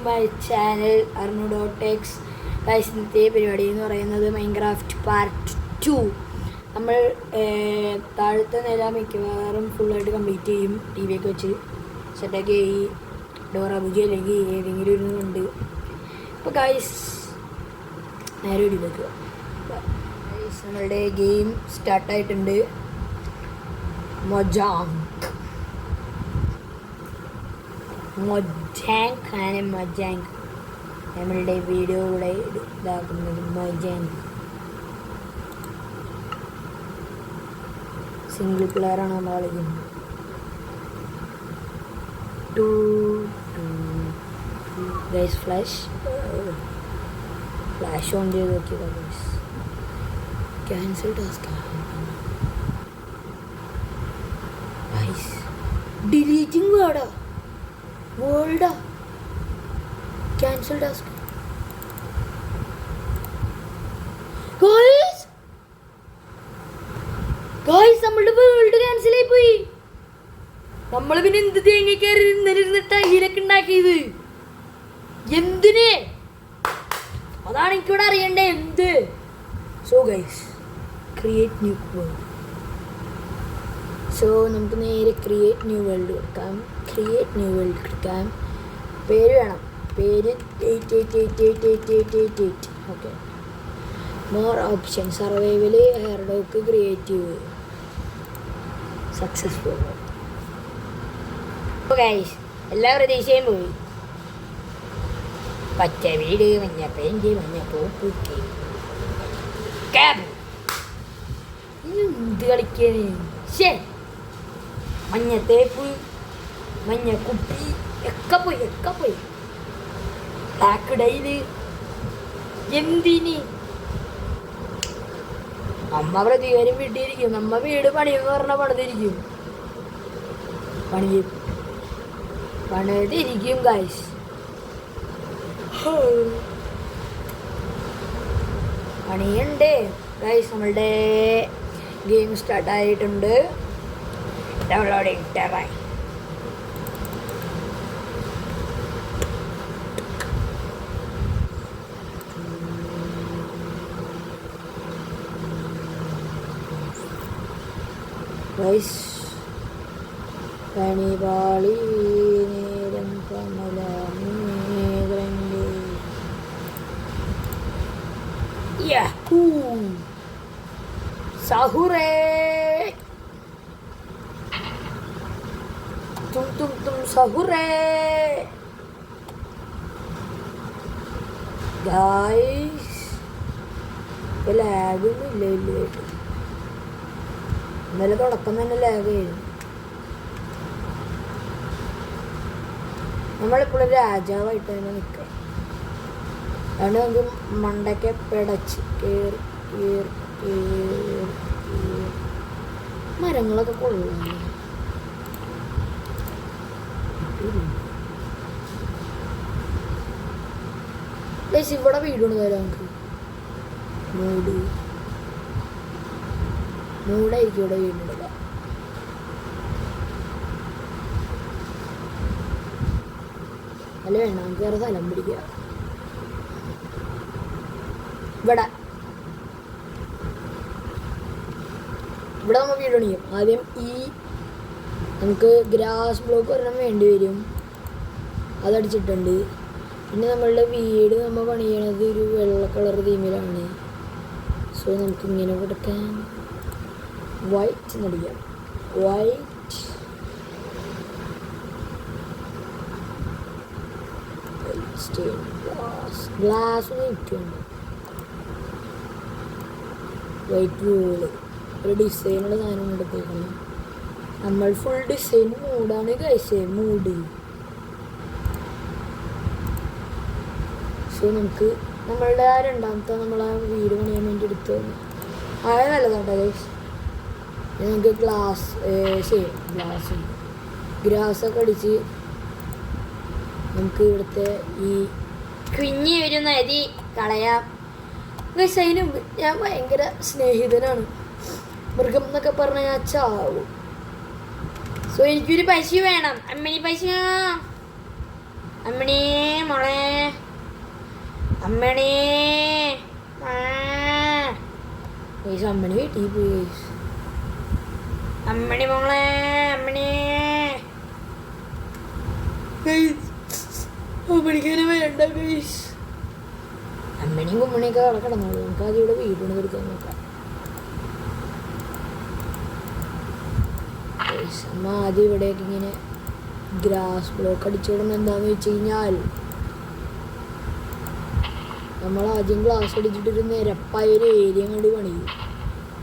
My channel arnu.x. Guys, ഇന്നത്തെ പരിപാടി എന്ന് പറയുന്നത് മൈൻക്രാഫ്റ്റ് പാർട്ട് 2. നമ്മൾ താഴത്തെ നില മിക്കവാറും ഫുള്ളായിട്ട് കംപ്ലീറ്റ് ചെയ്യും. ടി വി ഒക്കെ വെച്ച് സെറ്റാക്കി ഡോറാബുജി അല്ലെങ്കിൽ ഏതെങ്കിലും ഒരു ഉണ്ട്. അപ്പോൾ ഗൈസ് നേരെ ഒരു വെക്കുക. ഗൈസ്, നമ്മളുടെ ഗെയിം സ്റ്റാർട്ടായിട്ടുണ്ട്. മൊജാങ്ക് നമ്മളുടെ വീഡിയോ കൂടെ ഇതാക്കുന്നത് മൊജാങ്ക്. സിംഗിൾ പ്ലെയറാണ് നമ്മൾ കളിക്കുന്നത്. ഗൈസ് ഫ്ലാഷ് ഓൺ ചെയ്ത് നോക്കിയതാ guys. Cancel task guys. Deleting വേൾഡാ ക്യാൻസൽ ടാസ്ക് ഗൈസ്. നമ്മളുടെ വേൾഡ് ക്യാൻസൽ ആയി പോയി. നമ്മൾ പിന്നെ എന്ത് തേങ്ങ കയറി ഇന്നലിരുന്നിട്ടാ ഈരൊക്കെ ഉണ്ടാക്കിയത്? എന്തിന്? അതാണ് എനിക്കിവിടെ അറിയണ്ടേ. എന്ത്? So guys, create new world. So നമുക്ക് നേരെ ക്രിയേറ്റ് ന്യൂ വേൾഡ് കൊടുക്കാം. പേര് വേണം. പേര് 888888. Okay. More option: survival, hardcore, creative, successful. Guys, എല്ലാ പ്രതീക്ഷയും പോയി. പച്ച വീട്, മഞ്ഞ പെയിന്റ്, മഞ്ഞ പൂപ്പൂക്കി. എന്ത് കളിക്കാന്? ശേ, മഞ്ഞ തേപ്പ്, മഞ്ഞ കുപ്പി ഒക്കെ പോയി. ബ്ലാക്ക് ഡൈല് എന്തിന്? അമ്മ പ്രതികാരം വിട്ടിരിക്കും. നമ്മ വീട് പണിയെന്ന് പറഞ്ഞാൽ പണിതിരിക്കും ഗൈസ്. പണിയുണ്ട് ഗൈസ്. നമ്മളുടെ ഗെയിം സ്റ്റാർട്ടായിട്ടുണ്ട്. ഡൗൺലോഡിങ് ടെറായി. ഗൈസ്, പണിപാളി നേരം കമല സാഹുറേ തും സഹുറേ. ഗൈസ്, ലാഗൊന്നും ഇല്ല. ഇന്നലെ തുടക്കം തന്നെ ലാഗായിരുന്നു. നമ്മളിപ്പോഴും രാജാവായിട്ട് തന്നെ നിൽക്കുക. അതുകൊണ്ട് നമുക്ക് മണ്ടയ്ക്ക് പിടച്ച് കയറി മരങ്ങളൊക്കെ കൊള്ളുന്നു. ഇവിടെ വീടുണ്ട് തരാം നമുക്ക്. മൂടായിരിക്കും ഇവിടെ വീടുണ്ടല്ല. അല്ല, വേണ്ട, നമുക്ക് വേറെ സ്ഥലം പിടിക്കുക. ഇവിടെ നമ്മൾ വീട് പണിയും. ആദ്യം നമുക്ക് ഗ്രാസ് ബ്ലോക്ക് ഒരെണ്ണം വേണ്ടി വരും. അതടിച്ചിട്ടുണ്ട്. പിന്നെ നമ്മളുടെ വീട് നമ്മൾ പണിയണത് ഒരു വെള്ള കളർ തീമിലാണ്. സോ നമുക്ക് ഇങ്ങനെ കൊടുക്കാൻ വൈറ്റ് എന്നടിക്കാം. ഗ്ലാസ് നിൽക്കുന്നുണ്ട്. വൈറ്റ് വോള് ഒരു ഡിസൈനുള്ള സാധനം എടുത്തേക്കണം. നമ്മൾ ഫുൾ ഡിസൈൻ മൂടാണ് കഴിച്ചേ. സോ നമുക്ക് നമ്മളുടെ രണ്ടാമത്തെ നമ്മളെ വീട് പണിയാൻ വേണ്ടി എടുത്തു നല്ലതാട്ടോ ഗൈസ്. നമുക്ക് ഗ്രാസൊക്കെ അടിച്ച് നമുക്ക് ഇവിടുത്തെ ഈ കുഞ്ഞി ഒരു നരി കളയാം. ഗൈസ്, അതിന് മുമ്പ് ഞാൻ ഭയങ്കര സ്നേഹിതനാണ്. മൃഗം എന്നൊക്കെ പറഞ്ഞാൽ ഞാൻ ചാവും. സോ എനിക്കൊരു പശു വേണം. അമ്മനി പശു അമ്മണി മോളെ, അമ്മണി. അമ്മണി വീട്ടിൽ പോയി. അമ്മണി മോളെ, അമ്മണി. അമ്മണിക്കനെ വേണ്ട ഗൈസ്. അമ്മണിയും കുമ്മണിയൊക്കെ അവിടെ കിടന്നോളൂ. നമുക്ക് ആദ്യം ഇവിടെ വീടിന് കൊടുക്കാൻ നോക്കാം. അമ്മ ആദ്യം ഇവിടെയൊക്കെ ഇങ്ങനെ ഗ്രാസ് ബ്ലോക്ക് അടിച്ചോടുന്ന എന്താന്ന് വെച്ച് കഴിഞ്ഞാൽ, നമ്മൾ ആദ്യം ഗ്ലാസ് അടിച്ചിട്ടൊരു നിരപ്പായൊരു ഏരിയ കണ്ട് പണിയും.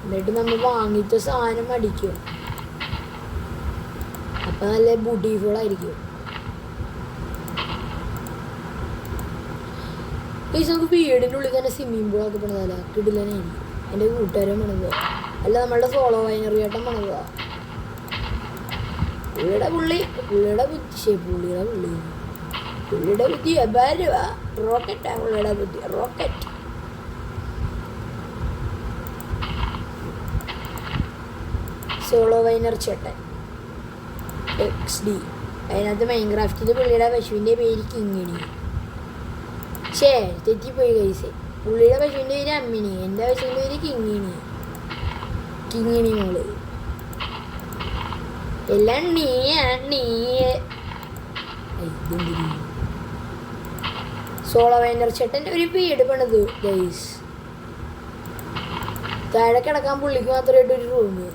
എന്നിട്ട് നമ്മൾ വാങ്ങിച്ച സാധനം അടിക്കും. അപ്പം നല്ല ബ്യൂട്ടിഫുൾ ആയിരിക്കും. നമുക്ക് വീടിൻ്റെ ഉള്ളിൽ തന്നെ സ്വിമ്മിംഗ് പൂളൊക്കെ പണിതല്ല കിടിലനായിരിക്കും. എൻ്റെ കൂട്ടുകാരൻ പണിത്, അല്ല നമ്മളുടെ സോളോ വൈനറി ഏട്ടൻ പണിതാ. പുള്ളിയുടെ ബുദ്ധി അപാരവാ. റോക്കറ്റാ പുള്ളിയുടെ ബുദ്ധി, റോക്കറ്റ്. സോളോ വൈനർ ചേട്ടൻ XD. അതിനകത്ത് മൈൻക്രാഫ്റ്റിൽ പുള്ളിയുടെ പശുവിൻ്റെ പേര് കിങ്ങിണി. തെറ്റിപ്പോയി കൈസേ. പുള്ളിയുടെ പശുവിൻ്റെ പേര് അമ്മിണി, എൻ്റെ പശുവിൻ്റെ പേര് കിങ്ങിണി. കിങ്ങിണി മോള് എല്ലാം സോളോ വൈനർ ചേട്ടൻ്റെ ഒരു വീട് പണിത് ഗൈസ്. താഴെ കിടക്കാൻ പുള്ളിക്ക് മാത്രമായിട്ടൊരു റൂമ്,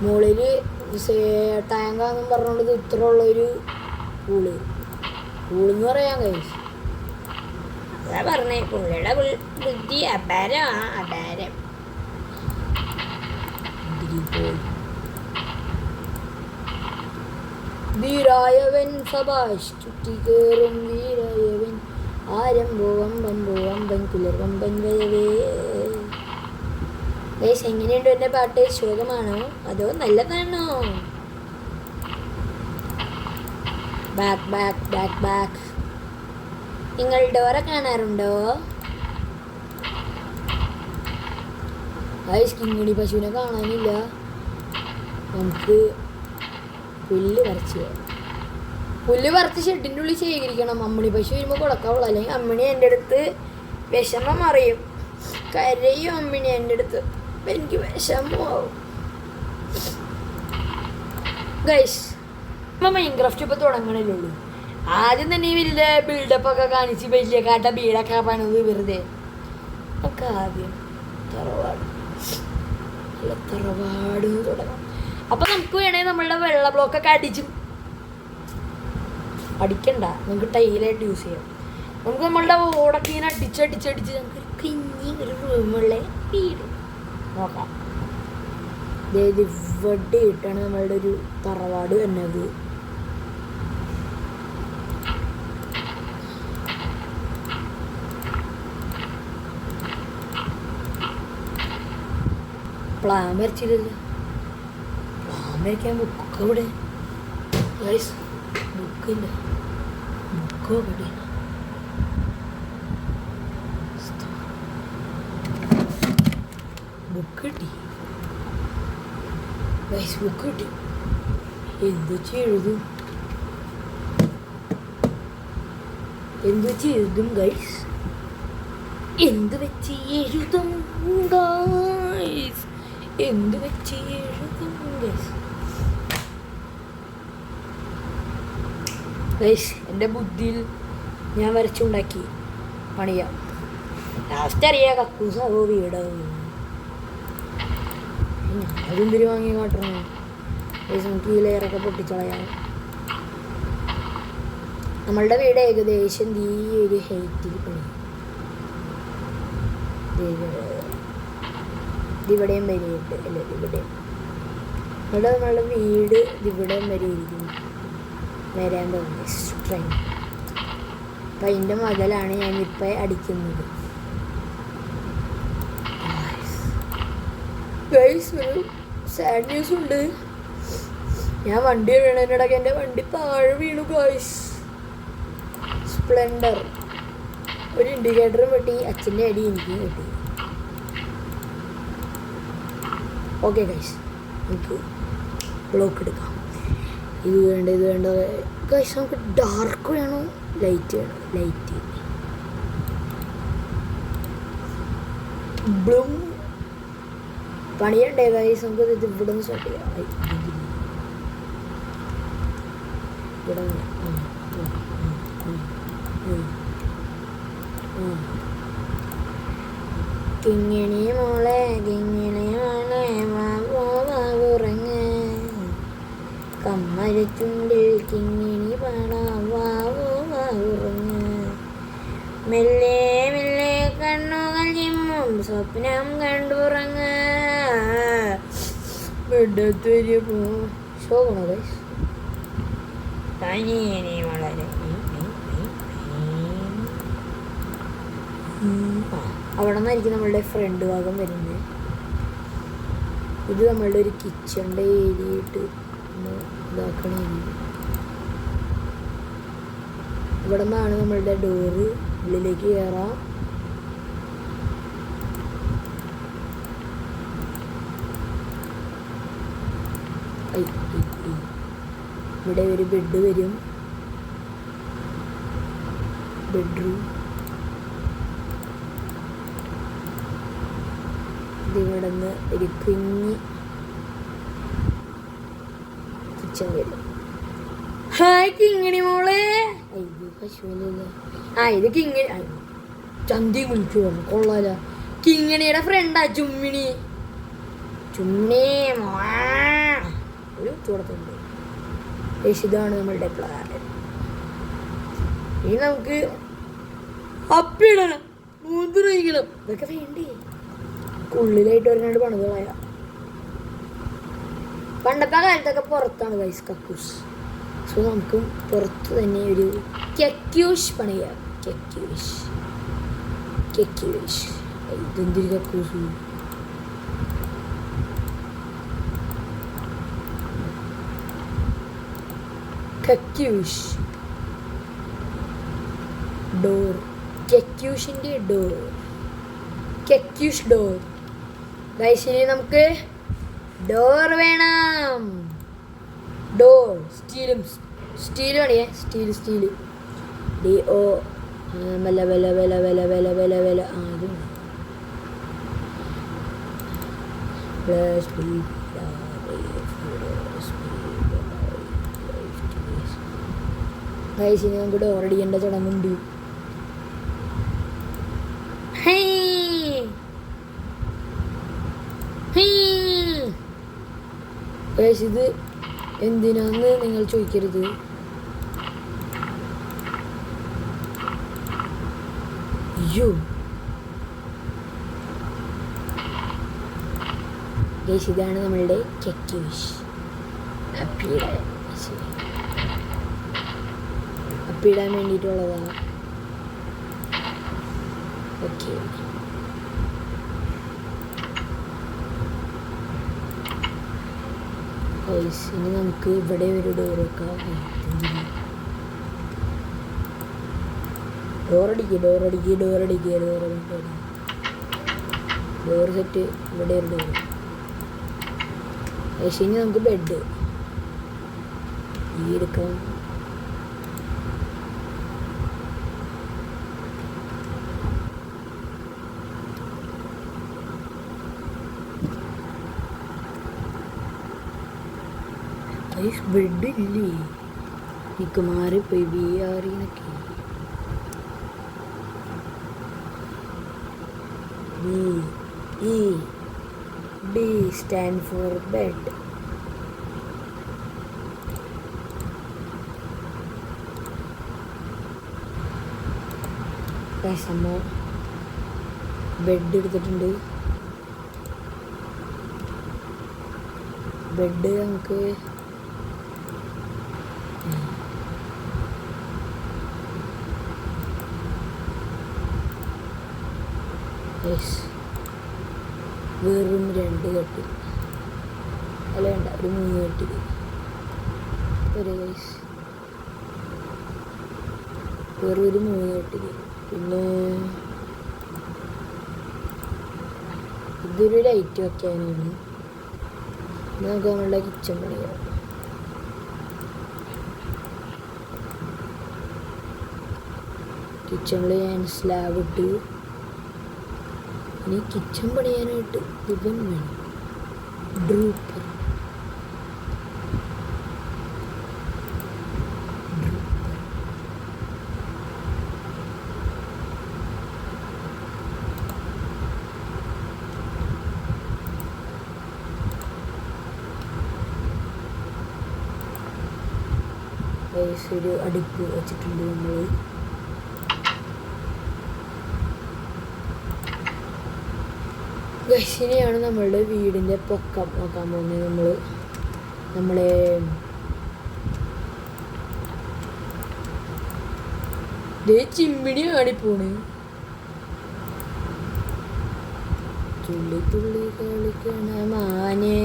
മുകളിൽ ടാങ്കാന്നും പറഞ്ഞുകൊണ്ട് ഇത്ര ഉള്ളൊരു പൂളെന്ന് പറയാൻ ഗൈസ്. അതാ പറഞ്ഞേ, പുള്ളിയുടെ ബുദ്ധി അപാരം. വീരായവൻ സഭാഷ് ചുറ്റി കയറും വീരായവൻ ആരംഭോ വമ്പൻ കുലർ വമ്പൻ വയവേ. ഗൈസ്, എങ്ങനെയുണ്ട് എൻ്റെ പാട്ട്? ശോകമാണോ അതോ നല്ലതാണോ? ബാക്ക്. നിങ്ങൾ ഡോറ കാണാറുണ്ടോ? ഗൈസ്, കിങ്ങിണി പശുവിനെ കാണാനില്ല. നമുക്ക് പുല്ല് പറിച്ച് ഷെഡിൻ്റെ ഉള്ളിൽ ശേഖരിക്കണം. അമ്മണി പശു വരുമ്പോൾ കൊടുക്കാവുള്ളൂ, അല്ലെങ്കിൽ അമ്മണി എൻ്റെ അടുത്ത് വിഷമം അറിയും, കരയും. അമ്മണി എൻ്റെ അടുത്ത് എനിക്ക് വിഷമമാവും. ഗൈസ്, നമ്മൾ മൈൻക്രാഫ്റ്റ് ഇപ്പോൾ തുടങ്ങണല്ലേ ഉള്ളൂ. ആദ്യം തന്നെ ഈ വലിയ ബിൽഡപ്പൊക്കെ കാണിച്ച് വലിയ കാട്ട വീടൊക്കെ പണിത് വെറുതെ. നമുക്ക് ആദ്യം തറവാട് തുടങ്ങാം. അപ്പം നമുക്ക് വേണമെങ്കിൽ നമ്മളുടെ വെള്ള ബ്ലോക്കൊക്കെ അടിക്കണ്ട, നമുക്ക് ടൈലായിട്ട് യൂസ് ചെയ്യാം. നമുക്ക് നമ്മളുടെ ഓടൊക്കെ ഇങ്ങനെ അടിച്ചടിച്ചടിച്ച് നമുക്കൊരു കുഞ്ഞൊരു റൂമുള്ള വീട് നോക്കാം. അതായത് ഇവിടെ ഇട്ടാണ് നമ്മളുടെ ഒരു തറവാട് വരുന്നത്. പ്ലാൻ വരച്ചില്ലല്ലോ. പ്ലാൻ വരയ്ക്കാൻ ബുക്കൊക്കെ ഇവിടെ. ബുക്കില്ല, ബുക്ക് ഇവിടെ. ബുക്ക് കിട്ടി, ബുക്ക് കിട്ടി. എന്ത് വെച്ച് എഴുതും ഗൈസ്? എന്ത് വെച്ച് എഴുതും ഗൈസ്? എൻ്റെ ബുദ്ധിയിൽ ഞാൻ വരച്ചുണ്ടാക്കി പണിയാം. ലാസ്റ്റ് അറിയാം കക്കൂസാവോ വീടാവോ. അതെന്തിരി വാങ്ങി കാട്ടണം? നമുക്ക് ഈ ലെയറൊക്കെ പൊട്ടിച്ചളയാം. നമ്മളുടെ വീട് ഏകദേശം ഈ ഒരു ഹൈറ്റിൽ പണി. ഇതിവിടെയും വരെയുണ്ട്, അല്ലേ? ഇവിടെ നമ്മളുടെ വീട് ഇതിവിടെയും വരെ ഇരിക്കുന്നു. വരാൻ തോന്നി സ്ട്രെയിൻ. അപ്പം അതിൻ്റെ മുതലാണ് ഞാനിപ്പോൾ അടിക്കുന്നത്. ഗൈസ്, ഒരു സാഡ് ന്യൂസ് ഉണ്ട്. ഞാൻ വണ്ടി വീണതിനിടയ്ക്ക് എൻ്റെ വണ്ടി താഴെ വീണു ഗൈസ്. സ്പ്ലെൻഡർ ഒരു ഇൻഡിക്കേറ്ററും കിട്ടി, അച്ഛൻ്റെ അടി എനിക്കും കിട്ടി. ഓക്കെ ഗൈസ്, നമുക്ക് ബ്ലോക്ക് എടുക്കാം. ഇത് വേണ്ട ഗൈസ് നമുക്ക് ഡാർക്ക് വേണോ ലൈറ്റ് വേണോ? ലൈറ്റ് ബ്ലൂം പണിയണ്ടേ ഗൈസ്? നമുക്ക് ഇത് ഇവിടെ നിന്ന് സ്റ്റാർട്ട് ചെയ്യാം. ഇവിടെ കിങ്ങിണി മോളെ കിങ്ങിണി മോളെ വാവുറങ്ങ് കമ്മരച്ചുണ്ടിൽ കിങ്ങിണി പാടാം വാവുറങ്ങ് മെല്ലെ മെല്ലെ കണ്ണുകൾ ചിമ്മും സ്വപ്നം കണ്ടുറങ്ങ് വെഡത്തൊരു ശോകണോ ഗൈസ്? വളരെ അവിടെ നിന്നായിരിക്കും നമ്മളുടെ ഫ്രണ്ട് ഭാഗം വരുന്നത്. ഇത് നമ്മളുടെ ഒരു കിച്ചണിൻ്റെ ഏരിയ ആയിട്ട് ഇതാക്കണ ഏരിയ. ഇവിടെ നിന്നാണ് നമ്മളുടെ ഡോറ് ഉള്ളിലേക്ക് കയറാം. ഇവിടെ ഒരു ബെഡ് വരും, ബെഡ്റൂം. ഇതിവിടെ നിന്ന് ഒരു കുഞ്ഞി കിച്ചൺ വരും. ഹായ് കിങ്ങിണി മോളെ. ഇത് പശുവിനല്ലേ? ഇത് കിങ്ങിണി. ചന്തി കുളിച്ചു പറഞ്ഞു കൊള്ളാല. കിങ്ങിണിയുടെ ഫ്രണ്ടാ ചുമ്മിണി. ചുമ്മിണി ഒരു ചൂടത്തുണ്ട്. ഇതാണ് നമ്മളുടെ പ്ലാൻ. ഇനി നമുക്ക് അപ്പിടണം, മൂന്നിക്കണം, ഇതൊക്കെ വേണ്ടേ? ഉള്ളിലായിട്ട് ഒരുപാട് പണികളായ പണ്ടത്തെ കാലത്തൊക്കെ പുറത്താണ് ഗൈസ് കക്കൂസ്. സോ നമുക്ക് പുറത്ത് തന്നെ ഒരു കക്കൂസ് പണിയാം. കക്കൂസ് ഇതെന്തൊരു കക്കൂസ്? കക്കൂസ് ഡോർ, കക്കൂസിൻ്റെ ഡോർ, കക്കൂസ് ഡോർ. ഗൈസിന് നമുക്ക് ഡോർ വേണം. ഡോർ സ്റ്റീൽ പണിയേ. സ്റ്റീൽ DO വില അത് ഗൈസിന് നമുക്ക് ഡോർ അടിക്കേണ്ട ചടങ്ങുണ്ട്. ഇത് എന്തിനാന്ന് നിങ്ങൾ ചോദിക്കരുത്. അയ്യോ ഗൈസ്, ഇതാണ് നമ്മളുടെ കക്കൂസ്. അപ്പിടാൻ വേണ്ടിയിട്ടുള്ളതാണ്. ഓക്കെ, ഇനി നമുക്ക് ഇവിടെ ഒരു ഡോർ വെക്കാം. ഡോറടിക്കുക. Door set. ഇവിടെ ഒരു ഡോർ. ഇനി നമുക്ക് ബെഡ് ഈ എടുക്കാം. ബെഡ് ഇല്ലേ? എനിക്ക് മാറിപ്പോയി. BREന്നൊക്കെ B stand for bed. Bed എടുത്തിട്ടുണ്ട്. ബെഡ് നമുക്ക് വെറും 2 കെട്ട് അല്ല വേണ്ട, ഒരു 3 കെട്ടിൽ ഒരു ഗൈസ്, വെറും ഒരു 3 കെട്ടിൽ. പിന്നെ ഇതൊരു ലൈറ്റ് വെക്കാനാണ്. നമുക്ക് നമ്മളുടെ കിച്ചൺ പണിയാം. കിച്ചണിൽ ഞാൻ സ്ലാബ് ഇട്ട് ഇനി കിച്ചൺ പണിയാനായിട്ട് ഇവൻ വേണം. ഡ്രൂപ്പർ ഒരു അടുപ്പ് വെച്ചിട്ടുണ്ട് നമ്മൾ. ഗൈസിനെയാണ് നമ്മളുടെ വീടിൻ്റെ പൊക്കം നോക്കാൻ പോകുന്നത്. നമ്മളെ ചിമ്മിണി ആടിപ്പോണ്. തുള്ളി തുള്ളി കളിക്കണ മാനേ,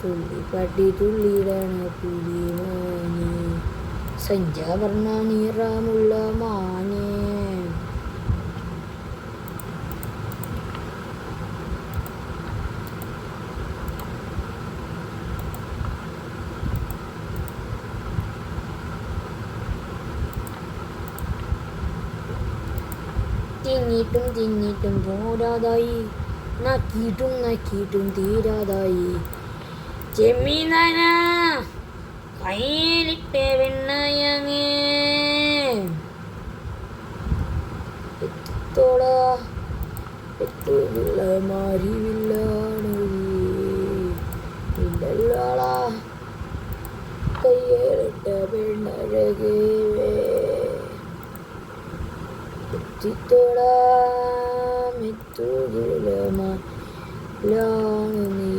തുള്ളിപ്പട്ടി തുള്ളിയിടണ പുലി മാനേ, സഞ്ചാവർണ്ണ നിറമുള്ള മാനേ. തിന്നിട്ടും തിന്നിട്ടും പോരാതായി, നക്കിയിട്ടും നക്കിയിട്ടും തീരാതായി. ചെമ്മീനാന കയ്യിലിട്ട വെണ്ണയങ്ങേ, എത്തോളാ എത്തുള്ള മാരിവില്ലാണ് ഇല്ലല്ലാളാ കയ്യിലിട്ട വെണ്ണഴകേ, എത്തിത്തോളാം എത്തുകിലമാണ് നീ.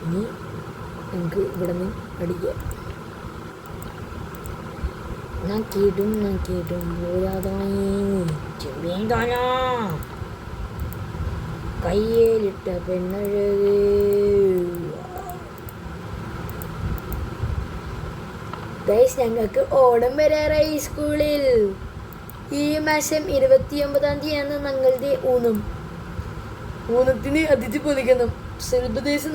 ഇനി നമുക്ക് ഇവിടെ നിന്ന് അടിക്കാം. നക്കിയിട്ടും പോരാതായി, ചെമ്മീൻതാനാ കയ്യിലിട്ട പെണ്ണഴകേ. ഗൈസ്, ഞങ്ങൾക്ക് ഓണം വരാറായി സ്കൂളിൽ. ഈ മാസം 29-ാം തീയതിയാണ് ഞങ്ങളുടെ ഊണം. ഊണത്തിന് അതിഥി പൊലിക്കണം. സെലിബ്രേഷൻ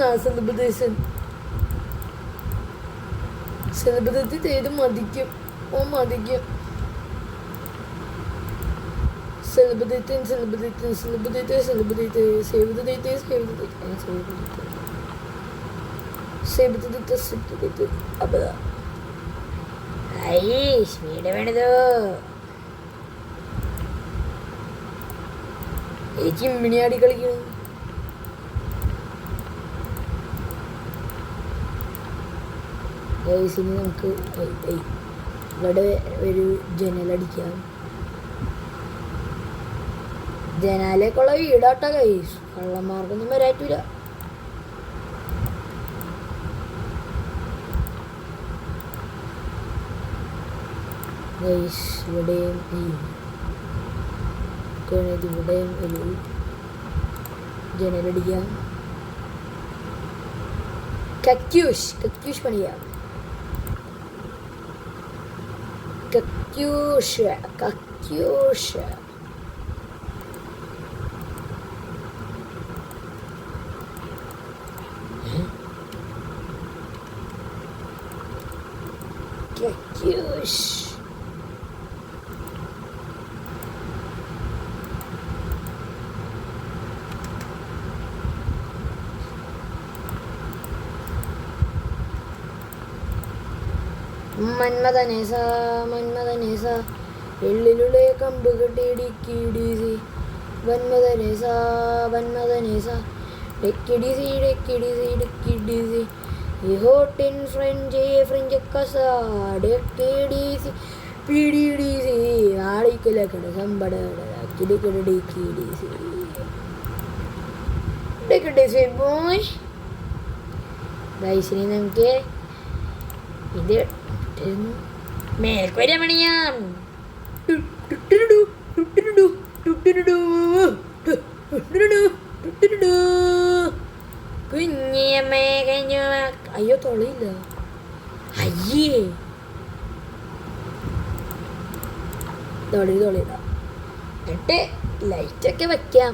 സെലിബ്രേറ്റ് ചെയ്ത് മതിക്കും. മതിക്കും. സെലിബ്രേറ്റ് വേണതോ ചിമ്മിണി ആടി കളിക്കണം. ഗൈസിന് നമുക്ക് ഇവിടെ ഒരു ജനലടിക്കാം. ജനാലേക്കുള്ള വീടാട്ട ഗൈസ്, കള്ളന്മാർക്കൊന്നും വരാറ്റില്ല. ഗൈസ് ഇവിടെയും ഇവിടെയും ഒരു ജനലടിക്കാം. കക്യൂഷ് പണിയാം. കക്യൂഷ് മന്മഥനേസ എള്ളിലുള്ള കമ്പ് കെട്ടിയിടിക്കിടിസി. വന്മഥനേസ ഡെക്കിടിസി ഹോട്ടിൻ ഫ്രഞ്ച് കസ ഡെക്കിടിസി പിടിടിസി ആടിക്കലക്കട സമ്പട കിടിക്കടിക്കിടിസി ഡെക്കിടിസി ബോയ്. ഗൈസിനെ നമുക്ക് ഇത് മേൽക്കൊര പണിയാം. കുഞ്ഞമ്മേ കഴിഞ്ഞു. അയ്യോ തൊളയില്ല. അയ്യേ തൊളിതാ എന്നിട്ട് ലൈറ്റൊക്കെ വെക്കാം.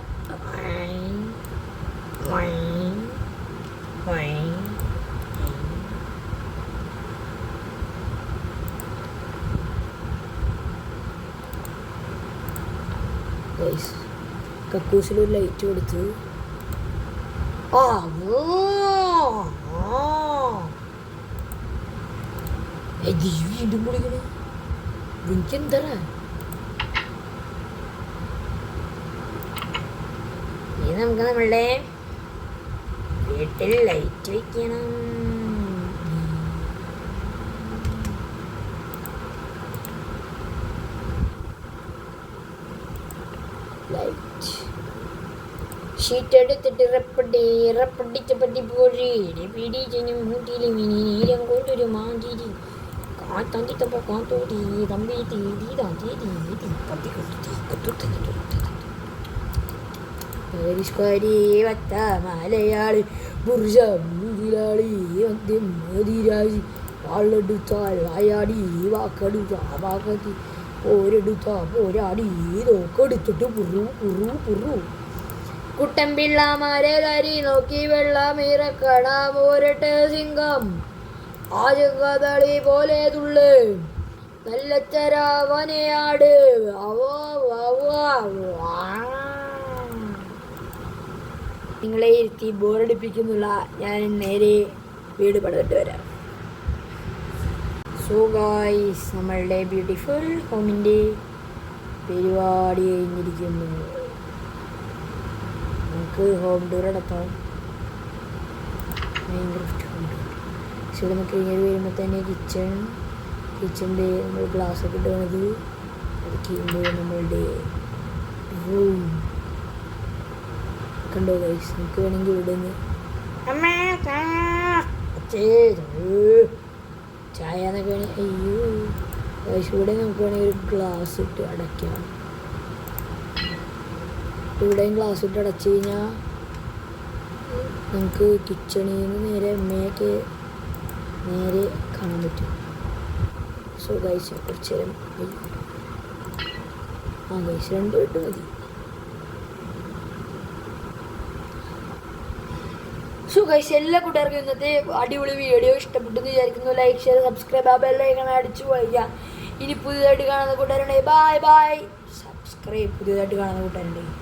കക്കൂസിലൊരു ലൈറ്റ് കൊടുത്ത് വീണ്ടും കുളിക്കണേ. എനിക്കെന്താ നമുക്ക് നമ്മളുടെ വീട്ടിൽ ലൈറ്റ് വെക്കണം. ലൈറ്റ് ഷീറ്റ് എടുത്തിട്ട് റപ്പടിച്ചപ്പറ്റി പോഴി പിടി ചെഞ്ഞും മൂട്ടിയിലും ഇനി നീലം കൊണ്ടൊരു മാഞ്ചിരി കാത്തന്തിത്തപ്പോ കാത്തോടി തമ്പി തീതി താത്തി തീതി പത്തി കൊത്തി പരിഷ്കാരി വത്ത മലയാളി ബുർജ മുതലാളി മതിരാജി വാളെടുത്താൽ വായാടി വാക്കെടുത്ത വാക്കത്തി പോരെടുത്ത പോരാടി നോക്കെടുത്തിട്ട് പുറു കുട്ടൻപിള്ള മരകരി നോക്കി വെള്ളമിറക്കട പോരട്ടെ സിംഗം ആജകതളി പോലെ തുള്ളു നല്ല ചരാവനയാട് നിങ്ങളെ ഇരുത്തി ബോറടിപ്പിക്കുന്നുള്ള ഞാൻ നേരെ വീട് പണിതിട്ട് വരാം. സോ ഗായ്സ്, നമ്മളുടെ ബ്യൂട്ടിഫുൾ ഹോമിൻ്റെ പരിപാടി കഴിഞ്ഞിരിക്കുന്നു. നമുക്ക് ഹോം ടൂർ നടത്താം. Minecraft home tour. പക്ഷേ ഇവിടെ നമുക്ക് കയറി വരുമ്പോൾ തന്നെ കിച്ചൻ്റെ നമ്മൾ ഗ്ലാസ് ഒക്കെ ഇടുന്നത് അത് ചെയ്യുമ്പോൾ നമ്മളുടെ റൂം കണ്ടോ ഗൈസ്. നമുക്ക് വേണമെങ്കിൽ ഇവിടെ നിന്ന് ചായ എന്നൊക്കെ വേണമെങ്കിൽ അയ്യോ ഗൈസ് ഇവിടെ നമുക്ക് വേണമെങ്കിൽ ഒരു ഗ്ലാസ് ഇട്ട് അടയ്ക്കാം. ഇവിടെയും ഗ്ലാസ് ഇട്ട് അടച്ചു കഴിഞ്ഞാൽ നമുക്ക് കിച്ചണിൽ നിന്ന് നേരെ അമ്മയൊക്കെ നേരെ കാണാൻ പറ്റും. സോ ഗൈസ് കുറച്ച് നേരം ഗൈസ് 2 മിനിറ്റ് മതി. സോ ഗൈസ്, എല്ലാ കൂട്ടുകാർക്കും ഇന്നത്തെ അടിപൊളി വീഡിയോ ഇഷ്ടപ്പെട്ടെന്ന് വിചാരിക്കുന്നു. ലൈക്ക്, ഷെയർ, സബ്സ്ക്രൈബ് ആ ബെല്ലൈക്കൺ അടിച്ചു പോയിക്കുക. ഇനി പുതിയതായിട്ട് കാണുന്ന കൂട്ടുകാരുണ്ടെങ്കിൽ ബൈ സബ്സ്ക്രൈബ്. പുതിയതായിട്ട് കാണുന്ന കൂട്ടുകാരുണ്ടെങ്കിൽ